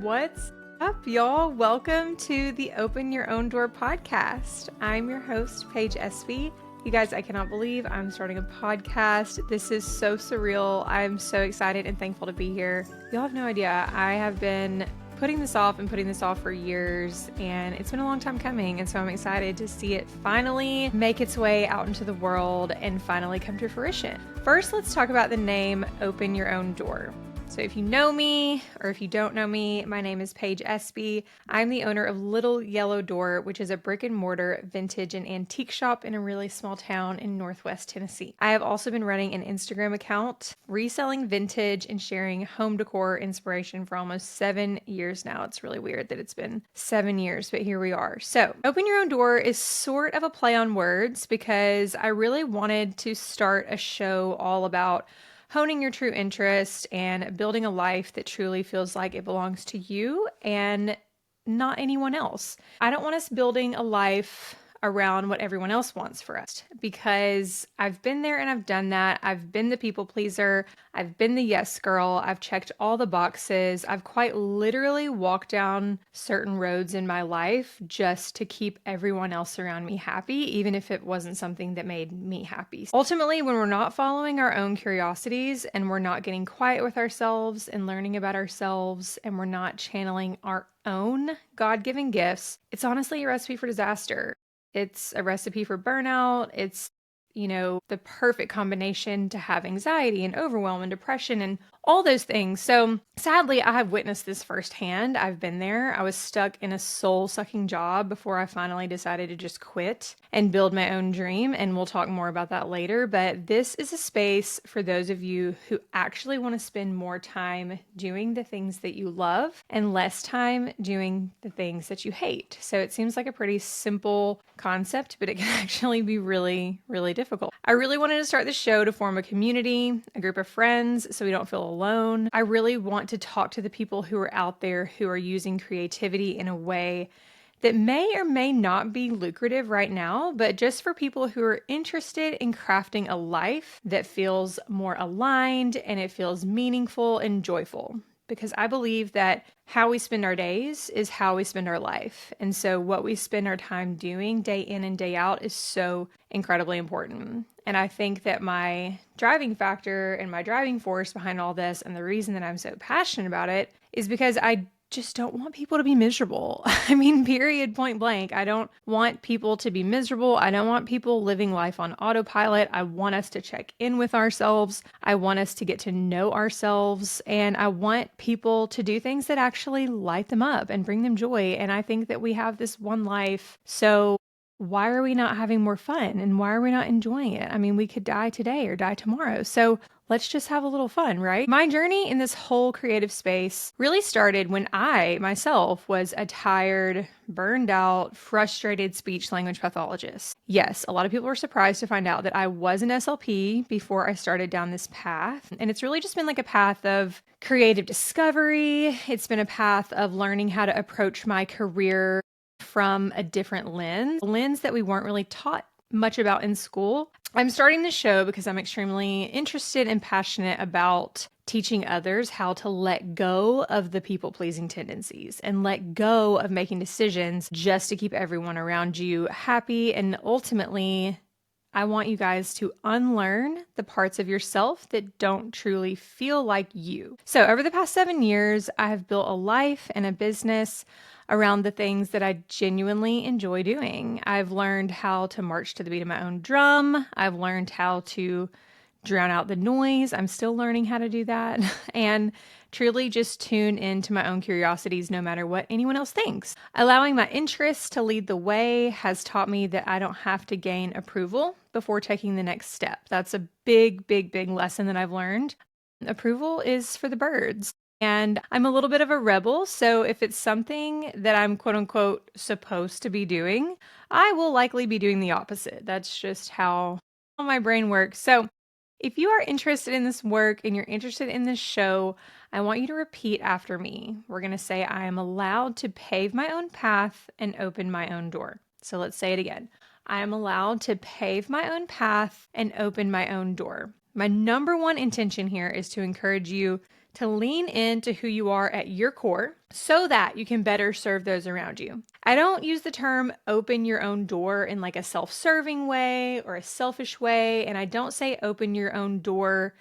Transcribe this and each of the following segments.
What's up, y'all? Welcome to the Open Your Own Door podcast. I'm your host, Paige Espey. You guys, I cannot believe I'm starting a podcast. This is so surreal. I'm so excited and thankful to be here. Y'all have no idea. I have been putting this off for years, and it's been a long time coming, and so I'm excited to see it finally make its way out into the world and finally come to fruition. First, let's talk about the name Open Your Own Door. So if you know me or if you don't know me, my name is Paige Espey. I'm the owner of Little Yellow Door, which is a brick and mortar vintage and antique shop in a really small town in Northwest Tennessee. I have also been running an Instagram account, reselling vintage and sharing home decor inspiration for almost 7 years now. It's really weird that it's been 7 years, but here we are. So Open Your Own Door is sort of a play on words because I really wanted to start a show all about honing your true interest and building a life that truly feels like it belongs to you and not anyone else. I don't want us building a life around what everyone else wants for us because I've been there and I've done that. I've been the people pleaser. I've been the yes girl. I've checked all the boxes. I've quite literally walked down certain roads in my life just to keep everyone else around me happy, even if it wasn't something that made me happy. Ultimately, when we're not following our own curiosities and we're not getting quiet with ourselves and learning about ourselves and we're not channeling our own God-given gifts, it's honestly a recipe for disaster. It's a recipe for burnout. It's, the perfect combination to have anxiety and overwhelm and depression and all those things. So sadly, I have witnessed this firsthand. I've been there. I was stuck in a soul-sucking job before I finally decided to just quit and build my own dream. And we'll talk more about that later. But this is a space for those of you who actually want to spend more time doing the things that you love and less time doing the things that you hate. So it seems like a pretty simple concept, but it can actually be really, really difficult. I really wanted to start the show to form a community, a group of friends, so we don't feel alone. I really want to talk to the people who are out there who are using creativity in a way that may or may not be lucrative right now, but just for people who are interested in crafting a life that feels more aligned and it feels meaningful and joyful. Because I believe that how we spend our days is how we spend our life. And so what we spend our time doing day in and day out is so incredibly important. And I think that my driving factor and my driving force behind all this and the reason that I'm so passionate about it is because I just don't want people to be miserable. I mean, period, point blank. I don't want people to be miserable. I don't want people living life on autopilot. I want us to check in with ourselves. I want us to get to know ourselves. And I want people to do things that actually light them up and bring them joy. And I think that we have this one life. So why are we not having more fun? And why are we not enjoying it? I mean, we could die today or die tomorrow. So let's just have a little fun, right? My journey in this whole creative space really started when I myself was a tired, burned out, frustrated speech language pathologist. Yes, a lot of people were surprised to find out that I was an SLP before I started down this path. And it's really just been like a path of creative discovery. It's been a path of learning how to approach my career from a different lens, a lens that we weren't really taught much about in school. I'm starting this show because I'm extremely interested and passionate about teaching others how to let go of the people-pleasing tendencies and let go of making decisions just to keep everyone around you happy. And ultimately, I want you guys to unlearn the parts of yourself that don't truly feel like you. So over the past 7 years, I have built a life and a business around the things that I genuinely enjoy doing. I've learned how to march to the beat of my own drum. I've learned how to drown out the noise. I'm still learning how to do that. And truly just tune into my own curiosities no matter what anyone else thinks. Allowing my interests to lead the way has taught me that I don't have to gain approval before taking the next step. That's a big, big, big lesson that I've learned. Approval is for the birds. And I'm a little bit of a rebel, so if it's something that I'm quote unquote supposed to be doing, I will likely be doing the opposite. That's just how my brain works. So if you are interested in this work and you're interested in this show, I want you to repeat after me. We're going to say, I am allowed to pave my own path and open my own door. So let's say it again. I am allowed to pave my own path and open my own door. My number one intention here is to encourage you to lean into who you are at your core so that you can better serve those around you. I don't use the term open your own door in like a self-serving way or a selfish way, and I don't say open your own door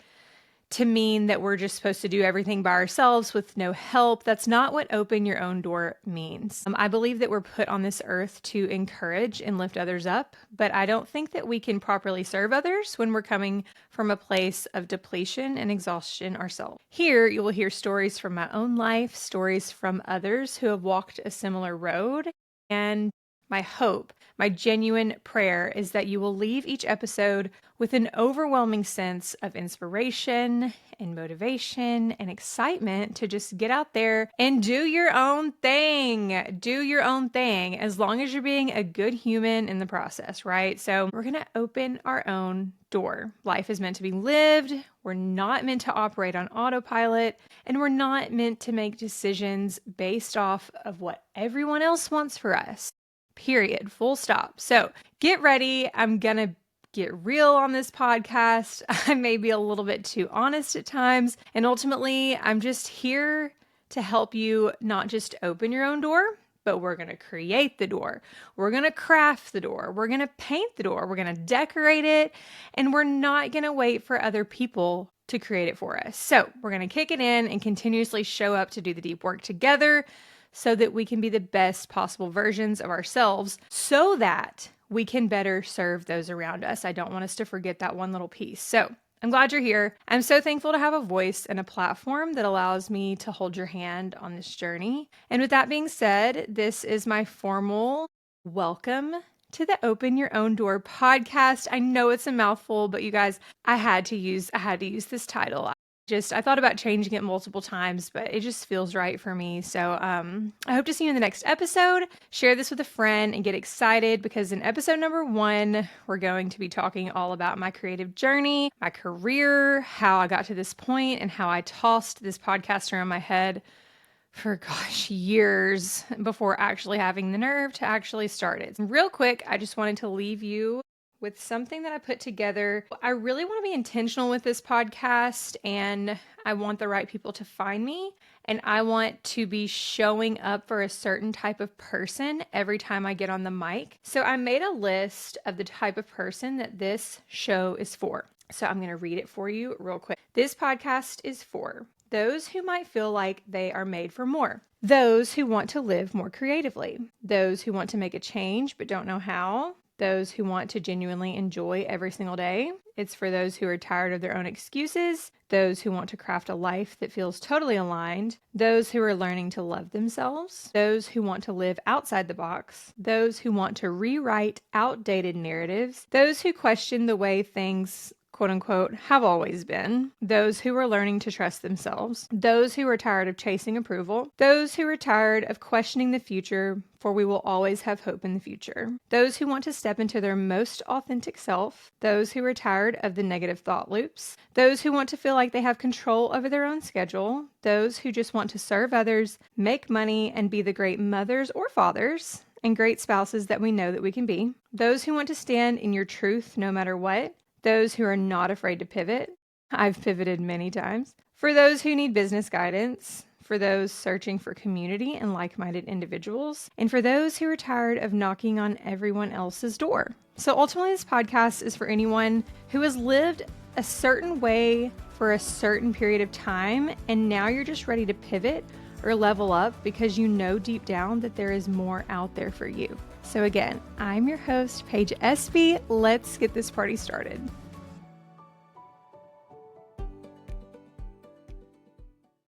to mean that we're just supposed to do everything by ourselves with no help. That's not what open your own door means. I believe that we're put on this earth to encourage and lift others up, but I don't think that we can properly serve others when we're coming from a place of depletion and exhaustion ourselves. Here, you will hear stories from my own life, stories from others who have walked a similar road, and my hope, my genuine prayer is that you will leave each episode with an overwhelming sense of inspiration and motivation and excitement to just get out there and do your own thing. Do your own thing as long as you're being a good human in the process, right? So we're going to open our own door. Life is meant to be lived. We're not meant to operate on autopilot, and we're not meant to make decisions based off of what everyone else wants for us. Period. Full stop. So get ready. I'm going to get real on this podcast. I may be a little bit too honest at times. And ultimately, I'm just here to help you not just open your own door, but we're going to create the door. We're going to craft the door. We're going to paint the door. We're going to decorate it. And we're not going to wait for other people to create it for us. So we're going to kick it in and continuously show up to do the deep work together, so that we can be the best possible versions of ourselves so that we can better serve those around us. I don't want us to forget that one little piece. So I'm glad you're here. I'm so thankful to have a voice and a platform that allows me to hold your hand on this journey. And with that being said, this is my formal welcome to the Open Your Own Door podcast. I know it's a mouthful, but you guys, I had to use this title. I thought about changing it multiple times, but it just feels right for me. So I hope to see you in the next episode. Share this with a friend and get excited, because in episode number 1, we're going to be talking all about my creative journey, my career, how I got to this point, and how I tossed this podcast around my head for years before actually having the nerve to actually start it. Real quick, I just wanted to leave you with something that I put together. I really want to be intentional with this podcast, and I want the right people to find me, and I want to be showing up for a certain type of person every time I get on the mic. So I made a list of the type of person that this show is for. So I'm going to read it for you real quick. This podcast is for those who might feel like they are made for more, those who want to live more creatively, those who want to make a change but don't know how, those who want to genuinely enjoy every single day. It's for those who are tired of their own excuses, those who want to craft a life that feels totally aligned, those who are learning to love themselves, those who want to live outside the box, those who want to rewrite outdated narratives, those who question the way things quote unquote, have always been, those who are learning to trust themselves, those who are tired of chasing approval, those who are tired of questioning the future, for we will always have hope in the future, those who want to step into their most authentic self, those who are tired of the negative thought loops, those who want to feel like they have control over their own schedule, those who just want to serve others, make money, and be the great mothers or fathers and great spouses that we know that we can be, those who want to stand in your truth no matter what, those who are not afraid to pivot. I've pivoted many times. For those who need business guidance, for those searching for community and like-minded individuals, and for those who are tired of knocking on everyone else's door. So ultimately, this podcast is for anyone who has lived a certain way for a certain period of time, and now you're just ready to pivot or level up because you know deep down that there is more out there for you. So again, I'm your host, Paige Espey. Let's get this party started.